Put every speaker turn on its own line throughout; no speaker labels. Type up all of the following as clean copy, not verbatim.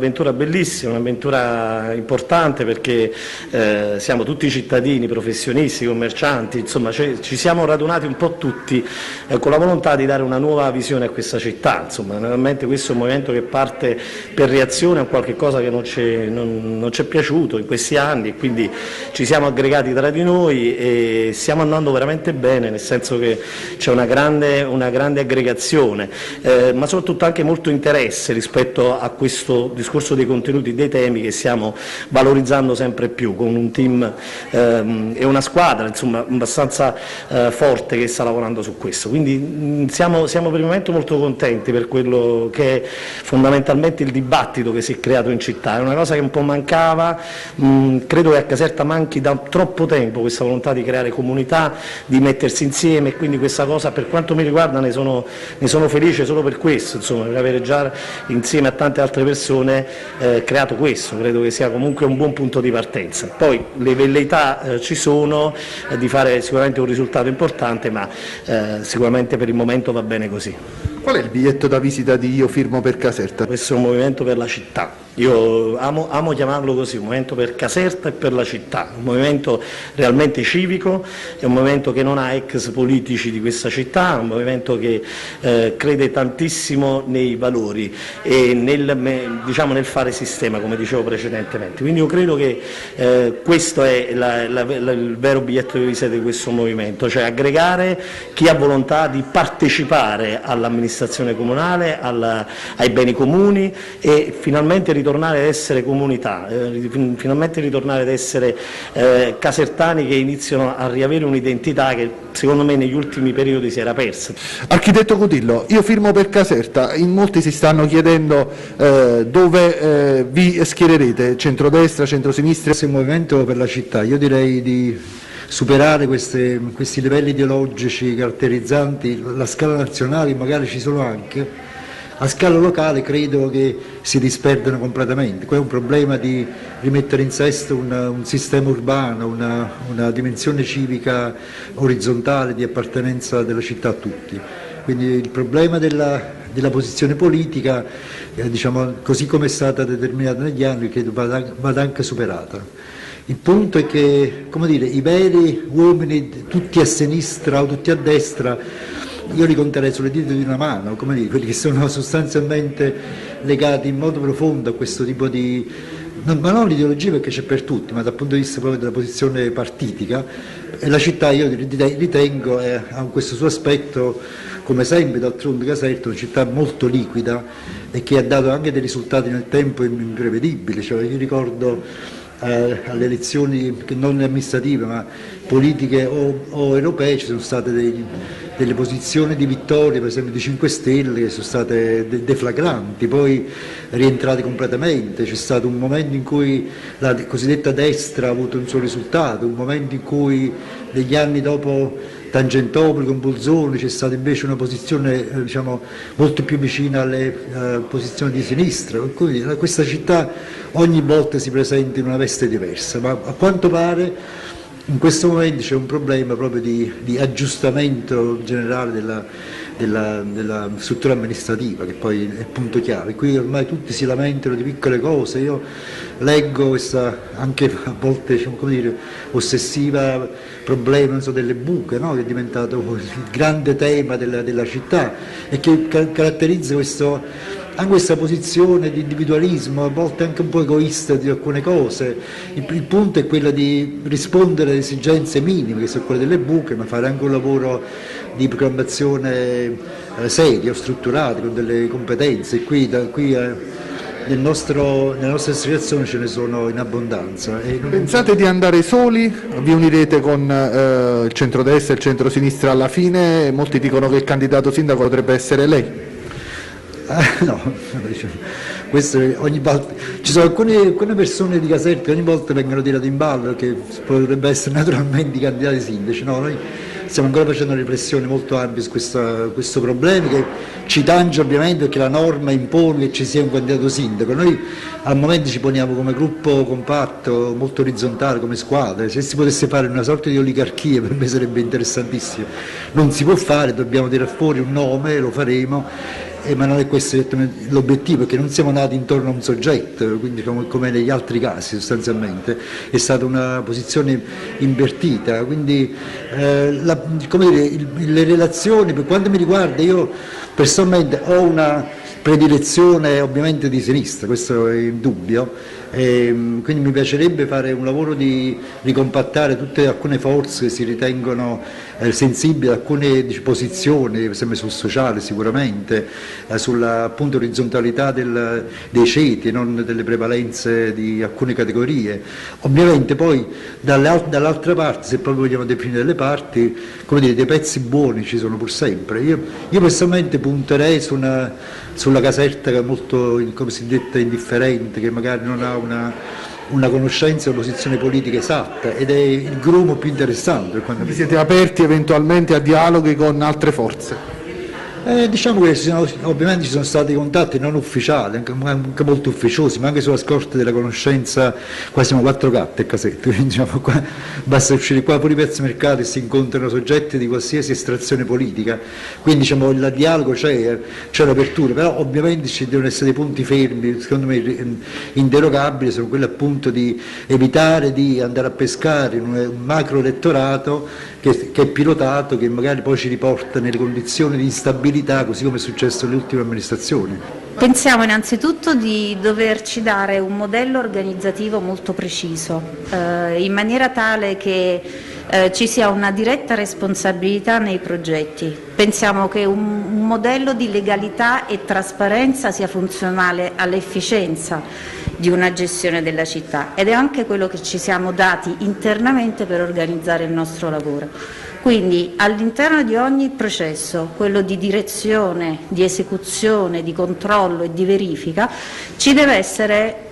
un'avventura bellissima, un'avventura importante perché siamo tutti cittadini, professionisti, commercianti, insomma ci siamo radunati un po' tutti con la volontà di dare una nuova visione a questa città. Insomma, naturalmente questo è un movimento che parte per reazione a qualche cosa che non ci è piaciuto in questi anni, e quindi ci siamo aggregati tra di noi e stiamo andando veramente bene, nel senso che c'è una grande aggregazione, ma soprattutto anche molto interesse rispetto a questo discorso dei contenuti, dei temi che stiamo valorizzando sempre più, con un team e una squadra insomma abbastanza forte che sta lavorando su questo. Quindi siamo per il momento molto contenti per quello che è fondamentalmente il dibattito che si è creato in città. È una cosa che un po' mancava, credo che a Caserta manchi da troppo tempo questa volontà di creare comunità, di mettersi insieme, e quindi questa cosa per quanto mi riguarda ne sono felice solo per questo, insomma, per avere già insieme a tante altre persone creato questo. Credo che sia comunque un buon punto di partenza. Poi le velleità ci sono di fare sicuramente un risultato importante, ma sicuramente per il momento va bene così.
Qual è il biglietto da visita di Io firmo per Caserta?
Questo è un movimento per la città. Io amo chiamarlo così, un movimento per Caserta e per la città, un movimento realmente civico, è un movimento che non ha ex politici di questa città, un movimento che crede tantissimo nei valori e nel fare sistema, come dicevo precedentemente. Quindi io credo che questo è il vero biglietto di visita di questo movimento, cioè aggregare chi ha volontà di partecipare all'amministrazione comunale, ai beni comuni, e finalmente ritornare ad essere comunità, finalmente ritornare ad essere casertani che iniziano a riavere un'identità che secondo me negli ultimi periodi si era persa.
Architetto Cutillo, Io firmo per Caserta, in molti si stanno chiedendo dove vi schiererete, centrodestra, centrosinistra?
Questo è un movimento per la città, io direi di superare questi livelli ideologici caratterizzanti la scala nazionale, magari ci sono anche. A scala locale credo che si disperdano completamente. Qua è un problema di rimettere in sesto un sistema urbano, una dimensione civica orizzontale di appartenenza della città a tutti. Quindi il problema della posizione politica, diciamo, così come è stata determinata negli anni, credo vada anche superata. Il punto è che, come dire, i veri uomini, tutti a sinistra o tutti a destra, io li conterei sulle dita di una mano, come dire, quelli che sono sostanzialmente legati in modo profondo a questo tipo di, ma non l'ideologia perché c'è per tutti, ma dal punto di vista proprio della posizione partitica. E la città, io ritengo, ha questo suo aspetto, come sempre d'altronde Caserta, una città molto liquida e che ha dato anche dei risultati nel tempo imprevedibili. Cioè, io ricordo alle elezioni non amministrative ma politiche o europee ci sono state delle posizioni di vittoria, per esempio di 5 Stelle, che sono state deflagranti, poi rientrate completamente. C'è stato un momento in cui la cosiddetta destra ha avuto un suo risultato, un momento in cui negli anni dopo Tangentopoli con Bolzoni c'è stata invece una posizione diciamo, molto più vicina alle posizioni di sinistra, per cui questa città ogni volta si presenta in una veste diversa, ma a quanto pare in questo momento c'è un problema proprio di aggiustamento generale della struttura amministrativa, che poi è il punto chiave. Qui ormai tutti si lamentano di piccole cose, io leggo questa anche a volte diciamo, come dire, ossessiva problema non so, delle buche, no? Che è diventato il grande tema della città e che caratterizza anche questa posizione di individualismo, a volte anche un po' egoista di alcune cose. Il punto è quello di rispondere alle esigenze minime, che sono quelle delle buche, ma fare anche un lavoro di programmazione serio, strutturato, con delle competenze. E nella nostra situazione ce ne sono in abbondanza.
Pensate di andare soli? Vi unirete con il centrodestra e il centrosinistra alla fine? Molti dicono che il candidato sindaco potrebbe essere lei.
No, questo ogni volta ci sono alcune persone di Caserta che ogni volta vengono tirate in ballo che potrebbero essere naturalmente i candidati sindaci. No, noi stiamo ancora facendo una riflessione molto ampia su questo problema che ci tange ovviamente perché la norma impone che ci sia un candidato sindaco. Noi al momento ci poniamo come gruppo compatto, molto orizzontale, come squadra. Se si potesse fare una sorta di oligarchia per me sarebbe interessantissimo. Non si può fare, dobbiamo tirare fuori un nome, lo faremo. ma non è questo l'obiettivo, perché non siamo nati intorno a un soggetto, quindi come negli altri casi sostanzialmente, è stata una posizione invertita, quindi come dire, le relazioni, per quanto mi riguarda, io personalmente ho una predilezione ovviamente di sinistra, questo è indubbio, quindi mi piacerebbe fare un lavoro di ricompattare alcune forze che si ritengono sensibili ad alcune posizioni, per esempio sul sociale sicuramente, sulla appunto orizzontalità dei ceti, non delle prevalenze di alcune categorie. Ovviamente poi dall'altra parte, se proprio vogliamo definire le parti, come dire, dei pezzi buoni ci sono pur sempre. Io personalmente punterei sulla Caserta, che è molto, come si detta, indifferente, che magari non ha una conoscenza della posizione politica esatta, ed è il grumo più interessante.
Quindi siete aperti eventualmente a dialoghi con altre forze?
Diciamo che ovviamente ci sono stati contatti non ufficiali, anche molto ufficiosi, ma anche sulla scorta della conoscenza. Qua siamo 4 gatte a Caserta, quindi diciamo, qua, basta uscire qua pure i piazza mercato e si incontrano soggetti di qualsiasi estrazione politica, quindi diciamo, il dialogo c'è l'apertura, però ovviamente ci devono essere dei punti fermi, secondo me inderogabili, sono quelli appunto di evitare di andare a pescare in un macro elettorato che è pilotato, che magari poi ci riporta nelle condizioni di instabilità, così come è successo nelle ultime amministrazioni.
Pensiamo innanzitutto di doverci dare un modello organizzativo molto preciso, in maniera tale che ci sia una diretta responsabilità nei progetti. Pensiamo che un modello di legalità e trasparenza sia funzionale all'efficienza di una gestione della città, ed è anche quello che ci siamo dati internamente per organizzare il nostro lavoro. Quindi all'interno di ogni processo, quello di direzione, di esecuzione, di controllo e di verifica, ci deve essere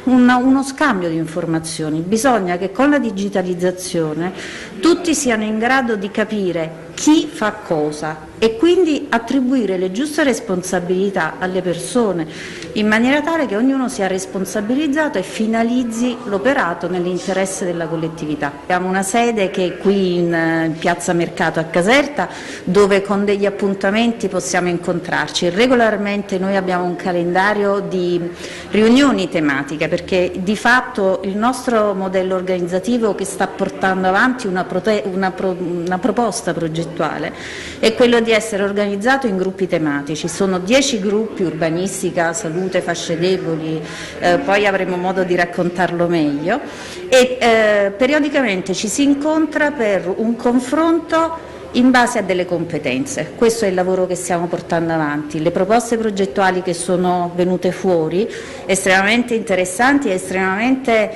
uno scambio di informazioni. Bisogna che con la digitalizzazione tutti siano in grado di capire chi fa cosa e quindi attribuire le giuste responsabilità alle persone, in maniera tale che ognuno sia responsabilizzato e finalizzi l'operato nell'interesse della collettività. Abbiamo una sede che è qui in Piazza Mercato a Caserta, dove con degli appuntamenti possiamo incontrarci. Regolarmente noi abbiamo un calendario di riunioni tematiche, perché di fatto il nostro modello organizzativo che sta portando avanti una proposta progettuale è quello di essere organizzato in gruppi tematici. Sono 10 gruppi: urbanistica, salute, fasce deboli, poi avremo modo di raccontarlo meglio, e periodicamente ci si incontra per un confronto in base a delle competenze. Questo è il lavoro che stiamo portando avanti. Le proposte progettuali che sono venute fuori, estremamente interessanti e estremamente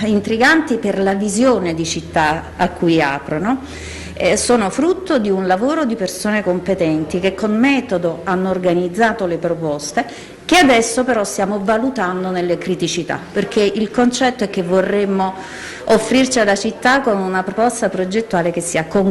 intriganti per la visione di città a cui aprono, sono frutto di un lavoro di persone competenti che con metodo hanno organizzato le proposte, che adesso però stiamo valutando nelle criticità, perché il concetto è che vorremmo offrirci alla città con una proposta progettuale che sia concreta.